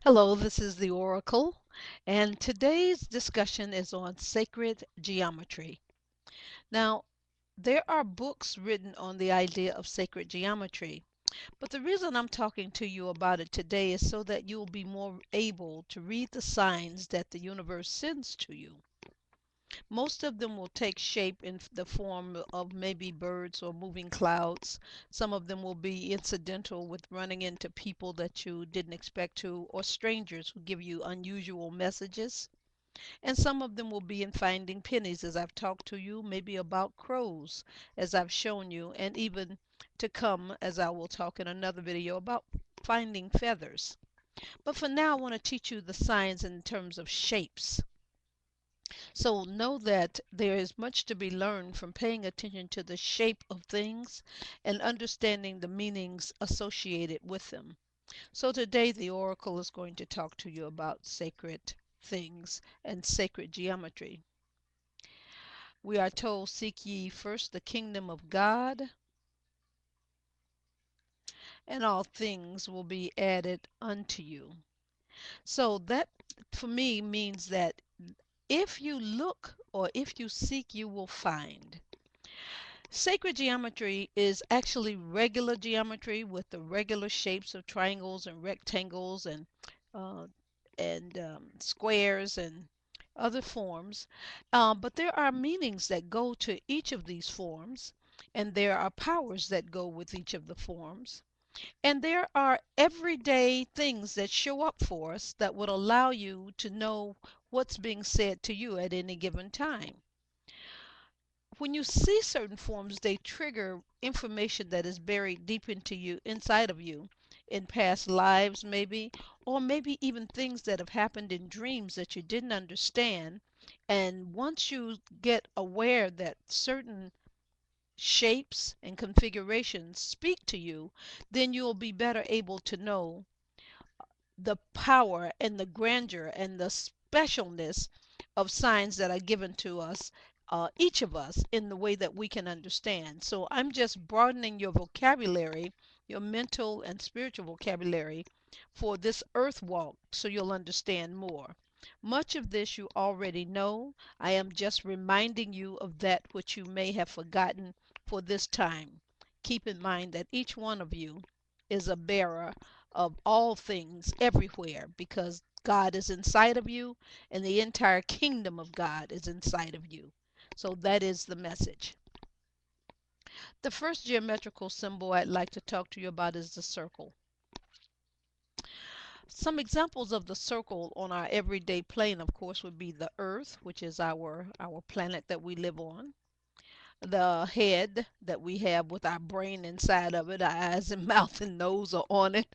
Hello, this is the Oracle, and today's discussion is on sacred geometry. Now, there are books written on the idea of sacred geometry, but the reason I'm talking to you about it today is so that you'll be more able to read the signs that the universe sends to you. Most of them will take shape in the form of maybe birds or moving clouds. Some of them will be incidental with running into people that you didn't expect to, or strangers who give you unusual messages. And some of them will be in finding pennies, as I've talked to you, maybe about crows, as I've shown you, and even to come, as I will talk in another video, about finding feathers. But for now, I want to teach you the signs in terms of shapes. So know that there is much to be learned from paying attention to the shape of things and understanding the meanings associated with them. So today the oracle is going to talk to you about sacred things and sacred geometry. We are told, seek ye first the kingdom of God, and all things will be added unto you. So that for me means that if you look or if you seek, you will find. Sacred geometry is actually regular geometry with the regular shapes of triangles and rectangles uh, and squares and other forms. But there are meanings that go to each of these forms, and there are powers that go with each of the forms. And there are everyday things that show up for us that would allow you to know what's being said to you at any given time. When you see certain forms, they trigger information that is buried deep into you, inside of you, in past lives, maybe, or maybe even things that have happened in dreams that you didn't understand. And once you get aware that certain shapes and configurations speak to you, then you'll be better able to know the power and the grandeur and the specialness of signs that are given to us, each of us, in the way that we can understand. So I'm just broadening your vocabulary, your mental and spiritual vocabulary for this earth walk so you'll understand more. Much of this you already know. I am just reminding you of that which you may have forgotten for this time. Keep in mind that each one of you is a bearer of all things everywhere because God is inside of you and the entire kingdom of God is inside of you. So that is the message. The first geometrical symbol I'd like to talk to you about is the circle. Some examples of the circle on our everyday plane, of course, would be the earth, which is our planet that we live on. The head that we have with our brain inside of it, our eyes and mouth and nose are on it.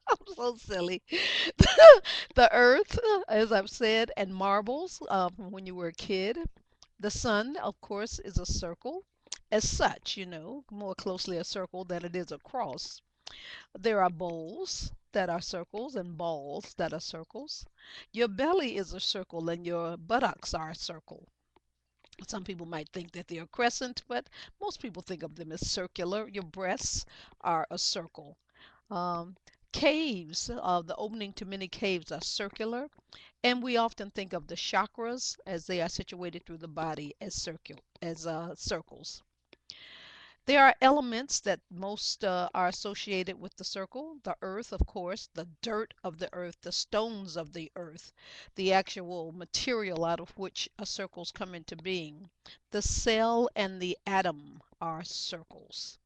I'm so silly. The earth, as I've said, and marbles from when you were a kid. The sun, of course, is a circle. As such, more closely a circle than it is a cross. There are bowls that are circles and balls that are circles. Your belly is a circle and your buttocks are a circle. Some people might think that they're a crescent, but most people think of them as circular. Your breasts are a circle. Um, Caves, the opening to many caves are circular, and we often think of the chakras as they are situated through the body as circles. There are elements that most are associated with the circle. The earth, of course, the dirt of the earth, the stones of the earth, the actual material out of which circles come into being. The cell and the atom are circles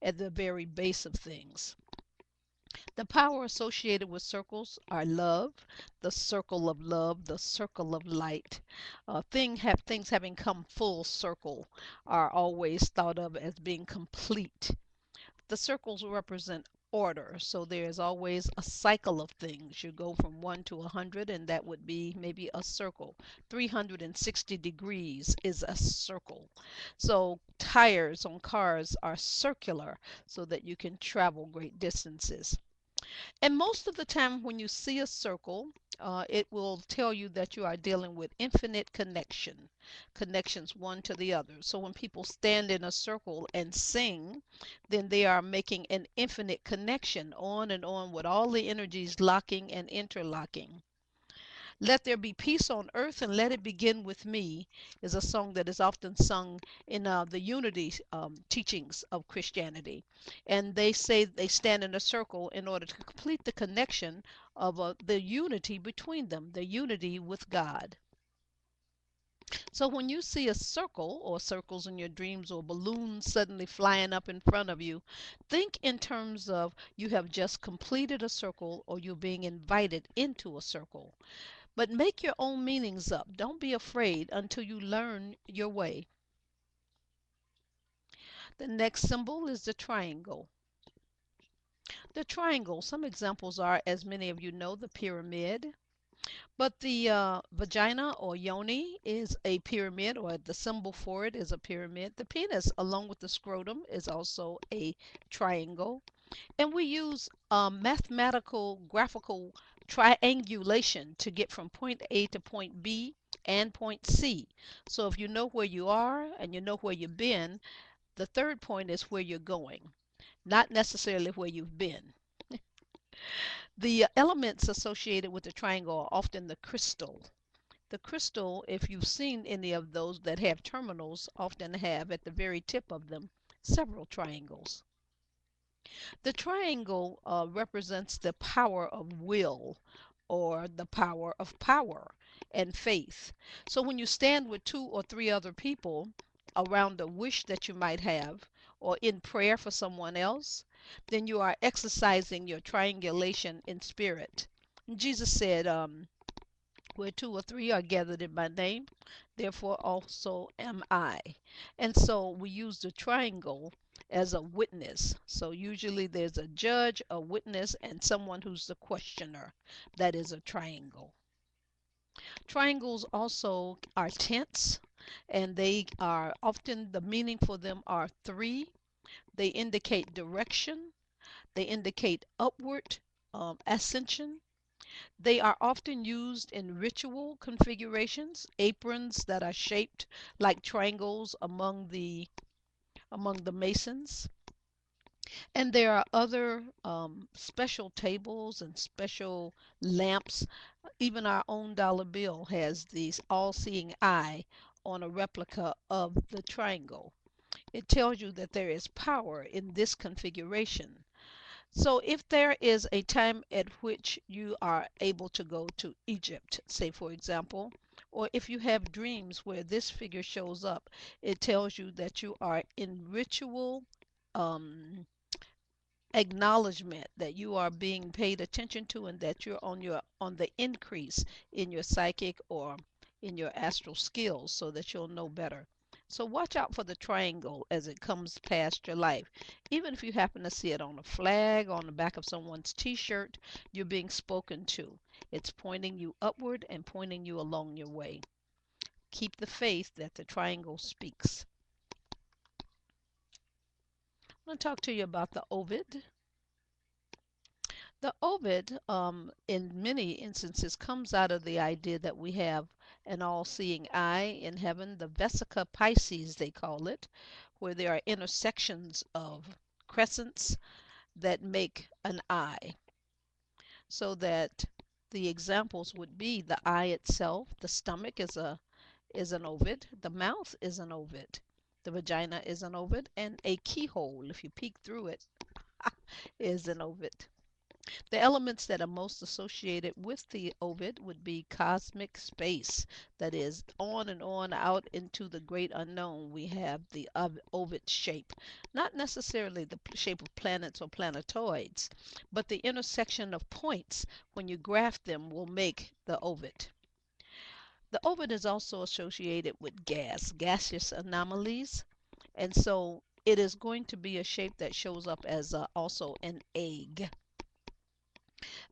at the very base of things. The power associated with circles are love, the circle of love, the circle of light. Things having come full circle are always thought of as being complete. The circles represent order, so there's always a cycle of things. You go from 1 to 100, and that would be maybe a circle. 360 degrees is a circle. So tires on cars are circular so that you can travel great distances. And most of the time, when you see a circle, it will tell you that you are dealing with infinite connection, connections one to the other. So when people stand in a circle and sing, then they are making an infinite connection on and on with all the energies locking and interlocking. Let there be peace on earth and let it begin with me is a song that is often sung in the unity teachings of Christianity. And they say they stand in a circle in order to complete the connection of the unity between them, the unity with God. So when you see a circle or circles in your dreams or balloons suddenly flying up in front of you, think in terms of you have just completed a circle or you're being invited into a circle. But make your own meanings up. Don't be afraid until you learn your way. The next symbol is the triangle. The triangle, some examples are, as many of you know, the pyramid. But the vagina or yoni is a pyramid, or the symbol for it is a pyramid. The penis, along with the scrotum, is also a triangle. And we use mathematical graphical triangulation to get from point A to point B and point C. So if you know where you are and you know where you've been, the third point is where you're going, not necessarily where you've been. The elements associated with the triangle are often the crystal. The crystal, if you've seen any of those that have terminals, often have at the very tip of them several triangles. The triangle represents the power of will or the power of power and faith. So when you stand with two or three other people around a wish that you might have or in prayer for someone else, then you are exercising your triangulation in spirit. Jesus said, where two or three are gathered in my name, therefore also am I. And so we use the triangle as a witness. So usually there's a judge, a witness, and someone who's the questioner. That is a triangle. Triangles also are tense, and they are often the meaning for them are three. They indicate direction, they indicate upward ascension. They are often used in ritual configurations, aprons that are shaped like triangles among the Masons. And there are other special tables and special lamps. Even our own dollar bill has these all-seeing eye on a replica of the triangle. It tells you that there is power in this configuration. So if there is a time at which you are able to go to Egypt, say for example, or if you have dreams where this figure shows up, it tells you that you are in ritual um, acknowledgement that you are being paid attention to and that you're on the increase in your psychic or in your astral skills so that you'll know better. So watch out for the triangle as it comes past your life. Even if you happen to see it on a flag, on the back of someone's t-shirt, you're being spoken to. It's pointing you upward and pointing you along your way. Keep the faith that the triangle speaks. I'm going to talk to you about the ovid. The ovid, in many instances, comes out of the idea that we have an all-seeing eye in heaven, the vesica Pisces, they call it, where there are intersections of crescents that make an eye. So that the examples would be the eye itself, the stomach is an ovid, the mouth is an ovid, the vagina is an ovid, and a keyhole, if you peek through it, is an ovid. The elements that are most associated with the ovid would be cosmic space, that is, on and on out into the great unknown. We have the ovid shape, not necessarily the shape of planets or planetoids, but the intersection of points when you graph them will make the ovid. The ovid is also associated with gaseous anomalies, and so it is going to be a shape that shows up as also an egg.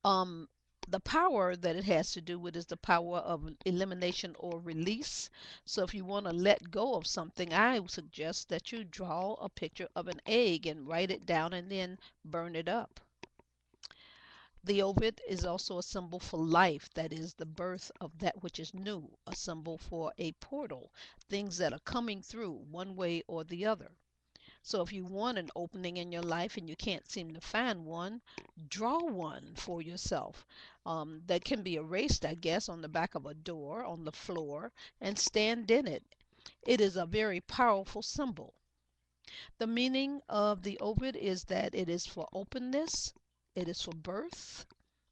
Um, the power that it has to do with is the power of elimination or release. So if you want to let go of something, I would suggest that you draw a picture of an egg and write it down and then burn it up. The ovid is also a symbol for life, that is, the birth of that which is new, a symbol for a portal, things that are coming through one way or the other. So if you want an opening in your life and you can't seem to find one, draw one for yourself. That can be erased, I guess, on the back of a door, on the floor, and stand in it. It is a very powerful symbol. The meaning of the ovid is that it is for openness, it is for birth,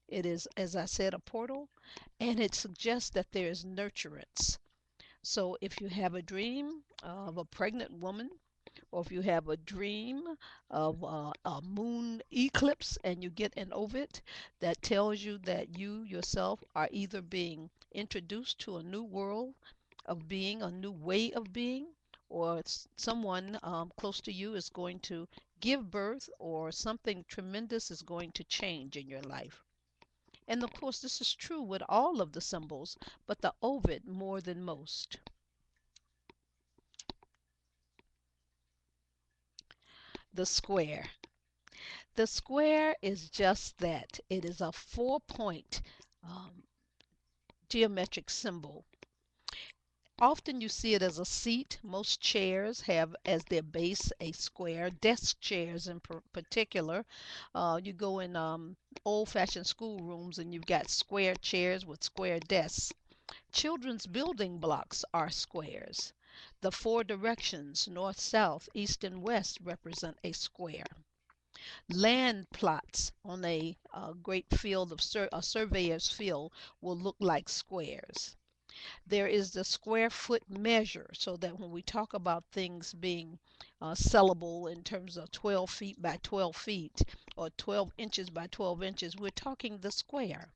it is, as I said, a portal, and it suggests that there is nurturance. So if you have a dream of a pregnant woman, or if you have a dream of a moon eclipse and you get an ovid, that tells you that you yourself are either being introduced to a new world of being, a new way of being, or someone close to you is going to give birth, or something tremendous is going to change in your life. And of course, this is true with all of the symbols, but the ovid more than most. The square. The square is just that. It is a 4-point um, geometric symbol. Often you see it as a seat. Most chairs have as their base a square. Desk chairs in particular. You go in old-fashioned schoolrooms and you've got square chairs with square desks. Children's building blocks are squares. The four directions, north, south, east, and west, represent a square. Land plots on a great field of a surveyor's field will look like squares. There is the square foot measure, so that when we talk about things being sellable in terms of 12 feet by 12 feet or 12 inches by 12 inches, we're talking the square.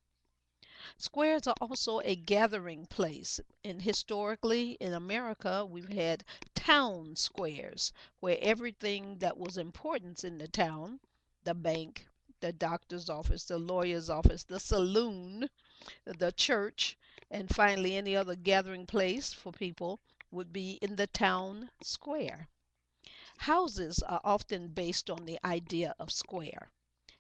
Squares are also a gathering place. And historically in America, we've had town squares where everything that was important in the town, the bank, the doctor's office, the lawyer's office, the saloon, the church, and finally any other gathering place for people would be in the town square. Houses are often based on the idea of square.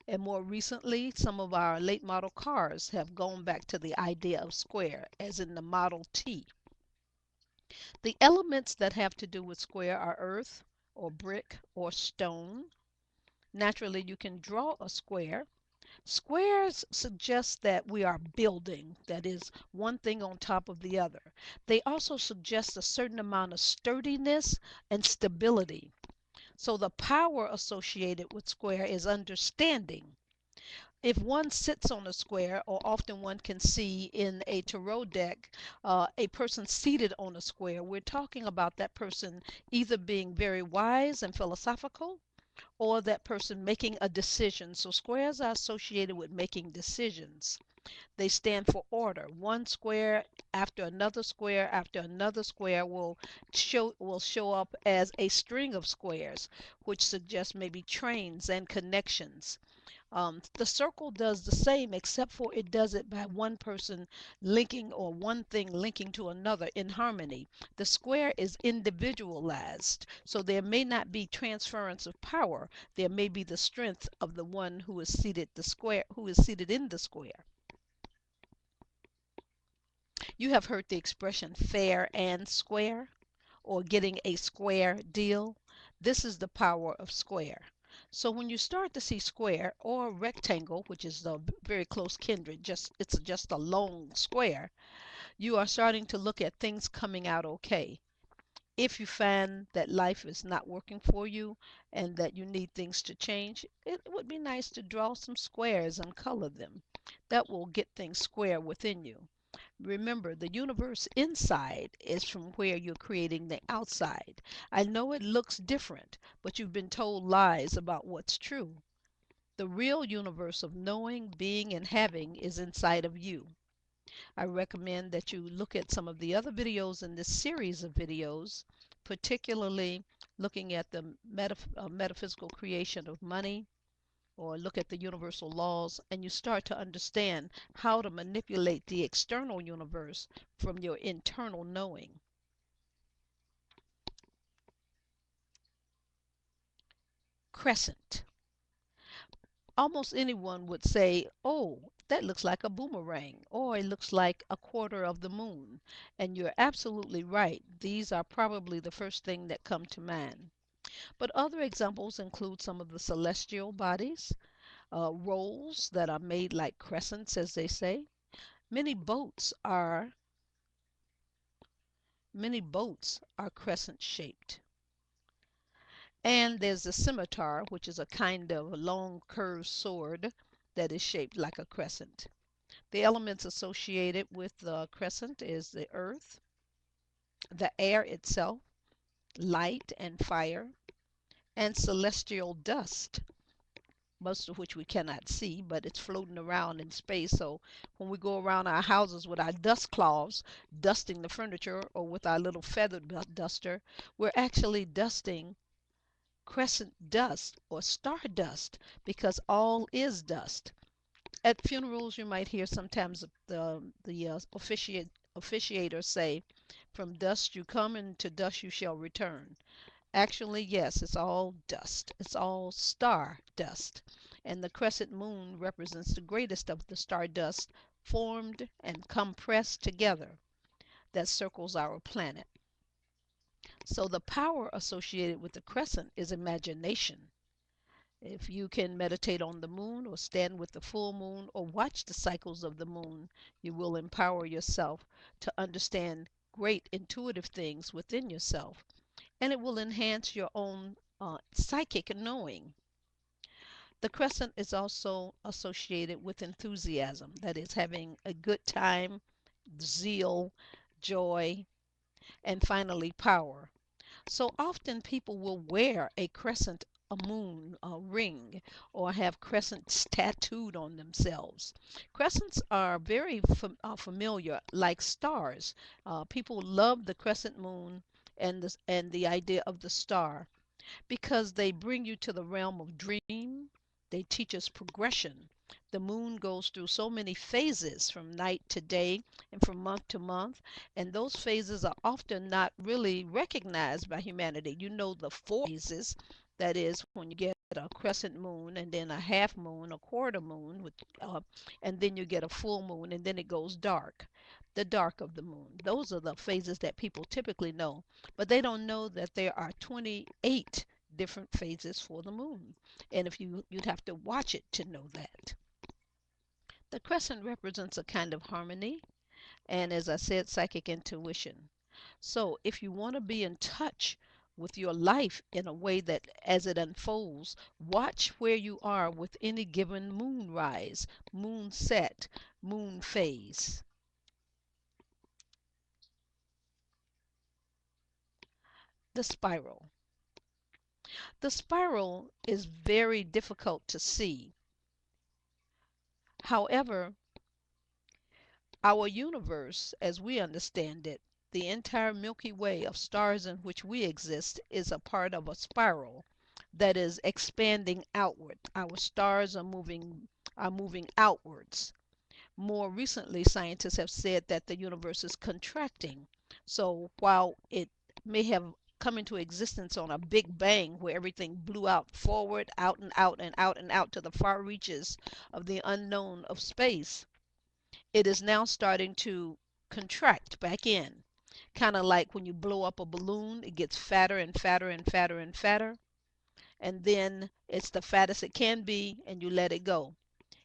And more recently, some of our late model cars have gone back to the idea of square, as in the Model T. The elements that have to do with square are earth, or brick, or stone. Naturally, you can draw a square. Squares suggest that we are building, that is, one thing on top of the other. They also suggest a certain amount of sturdiness and stability. So the power associated with square is understanding. If one sits on a square, or often one can see in a tarot deck a person seated on a square, we're talking about that person either being very wise and philosophical, or that person making a decision. So squares are associated with making decisions. They stand for order. One square after another square will show up as a string of squares, which suggests maybe trains and connections. The circle does the same, except for it does it by one person linking, or one thing linking to another in harmony. The square is individualized, so there may not be transference of power. There may be the strength of the one who is seated in the square. You have heard the expression fair and square, or getting a square deal. This is the power of square. So when you start to see square or rectangle, which is a very close kindred, it's just a long square, you are starting to look at things coming out okay. If you find that life is not working for you and that you need things to change, it would be nice to draw some squares and color them. That will get things square within you. Remember, the universe inside is from where you're creating the outside. I know it looks different, but you've been told lies about what's true. The real universe of knowing, being, and having is inside of you. I recommend that you look at some of the other videos in this series of videos, particularly looking at the metaphysical creation of money, or look at the universal laws, and you start to understand how to manipulate the external universe from your internal knowing. Crescent. almost anyone would say, oh, that looks like a boomerang, or it looks like a quarter of the moon. And you're absolutely right. These are probably the first thing that come to mind. But other examples include some of the celestial bodies, rolls that are made like crescents, as they say. Many boats are many boats are crescent shaped. And there's the scimitar, which is a kind of long curved sword that is shaped like a crescent. The elements associated with the crescent is the earth, the air itself, light and fire, and celestial dust, most of which we cannot see, but it's floating around in space. So when we go around our houses with our dust cloths, dusting the furniture, or with our little feathered duster, we're actually dusting crescent dust or star dust because all is dust. At funerals, you might hear sometimes the officiator say, "From dust you come, and to dust you shall return." Actually, yes, it's all dust. It's all star dust. And the crescent moon represents the greatest of the star dust formed and compressed together that circles our planet. So the power associated with the crescent is imagination. If you can meditate on the moon or stand with the full moon or watch the cycles of the moon, you will empower yourself to understand great intuitive things within yourself, and it will enhance your own psychic knowing. The crescent is also associated with enthusiasm, that is, having a good time, zeal, joy, and finally, power. So often people will wear a crescent, a moon, a ring, or have crescents tattooed on themselves. Crescents are very familiar, like stars. People love the crescent moon and the idea of the star because they bring you to the realm of dream. They teach us progression. The moon goes through so many phases from night to day and from month to month, and those phases are often not really recognized by humanity. You know the four phases, that is, when you get a crescent moon and then a half moon, a quarter moon, and then you get a full moon, and then it goes dark. The dark of the moon. Those are the phases that people typically know, but they don't know that there are 28 different phases for the moon. And if you'd have to watch it to know that. The crescent represents a kind of harmony and, as I said, psychic intuition. So if you want to be in touch with your life in a way that as it unfolds, watch where you are with any given moon rise, moon set, moon phase. The spiral. The spiral is very difficult to see. However, our universe, as we understand it, the entire Milky Way of stars in which we exist, is a part of a spiral that is expanding outward. Our stars are moving outwards. More recently, scientists have said that the universe is contracting. So while it may have come into existence on a big bang where everything blew out forward, out and out and out and out to the far reaches of the unknown of space, it is now starting to contract back in. Kind of like when you blow up a balloon, it gets fatter and fatter and fatter and fatter, and then it's the fattest it can be, and you let it go.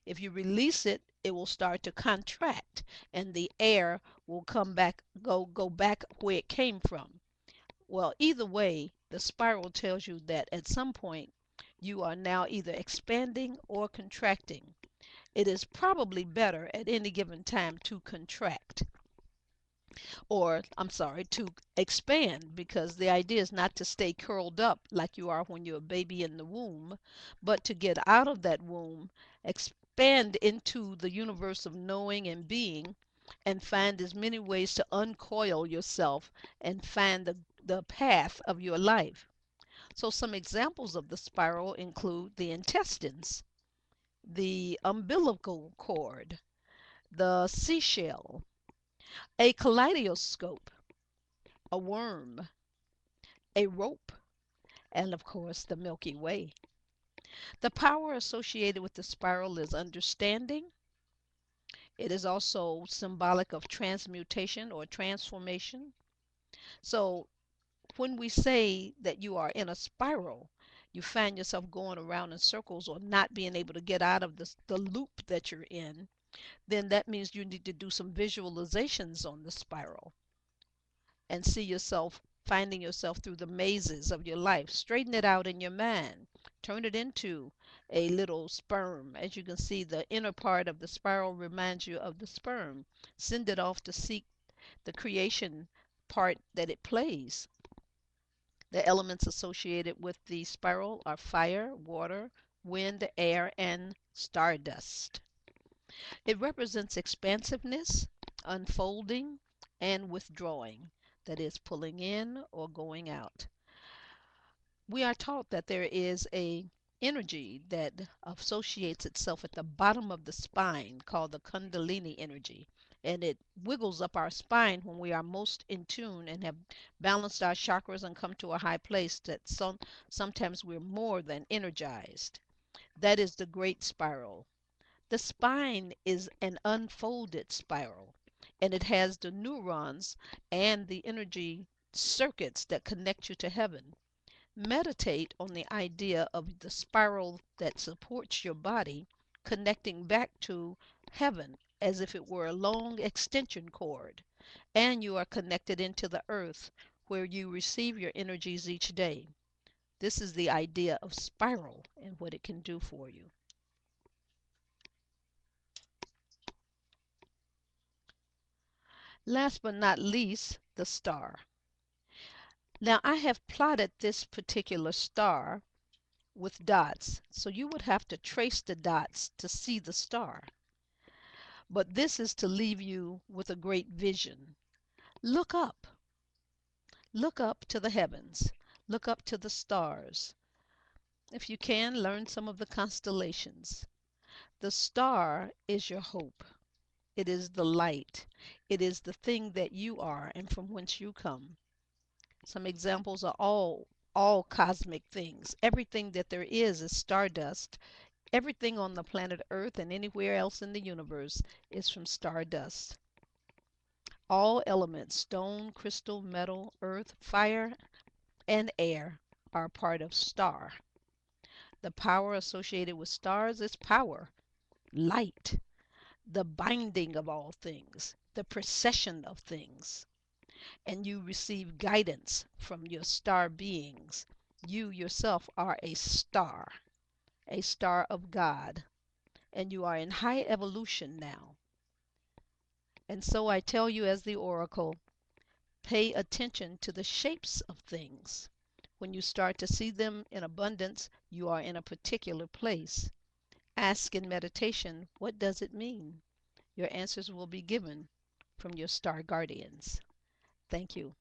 If you release it, it will start to contract, and the air will come back, go back where it came from. Well, either way, the spiral tells you that at some point you are now either expanding or contracting. It is probably better at any given time to contract, or I'm sorry, to expand, because the idea is not to stay curled up like you are when you're a baby in the womb, but to get out of that womb, expand into the universe of knowing and being, and find as many ways to uncoil yourself and find the path of your life. So some examples of the spiral include the intestines, the umbilical cord, the seashell, a kaleidoscope, a worm, a rope, and of course the Milky Way. The power associated with the spiral is understanding. It is also symbolic of transmutation or transformation. So when we say that you are in a spiral, you find yourself going around in circles or not being able to get out of the loop that you're in, then that means you need to do some visualizations on the spiral and see yourself finding yourself through the mazes of your life. Straighten it out in your mind. Turn it into a little sperm. As you can see, the inner part of the spiral reminds you of the sperm. Send it off to seek the creation part that it plays. The elements associated with the spiral are fire, water, wind, air, and stardust. It represents expansiveness, unfolding, and withdrawing, that is, pulling in or going out. We are taught that there is a energy that associates itself at the bottom of the spine called the kundalini energy, and it wiggles up our spine when we are most in tune and have balanced our chakras and come to a high place that sometimes we're more than energized. That is the great spiral. The spine is an unfolded spiral, and it has the neurons and the energy circuits that connect you to heaven. Meditate on the idea of the spiral that supports your body connecting back to heaven as if it were a long extension cord, and you are connected into the earth where you receive your energies each day. This is the idea of spiral and what it can do for you. Last but not least, the star. Now, I have plotted this particular star with dots, so you would have to trace the dots to see the star. But this is to leave you with a great vision. Look up. Look up to the heavens. Look up to the stars. If you can, learn some of the constellations. The star is your hope. It is the light. It is the thing that you are and from whence you come. Some examples are all cosmic things. Everything that there is stardust. Everything on the planet Earth and anywhere else in the universe is from stardust. All elements, stone, crystal, metal, earth, fire, and air, are part of star. The power associated with stars is power, light, the binding of all things, the precession of things. And you receive guidance from your star beings. You yourself are a star of God, and you are in high evolution now. And so I tell you, as the oracle, pay attention to the shapes of things. When you start to see them in abundance, you are in a particular place. Ask in meditation, what does it mean? Your answers will be given from your star guardians. Thank you.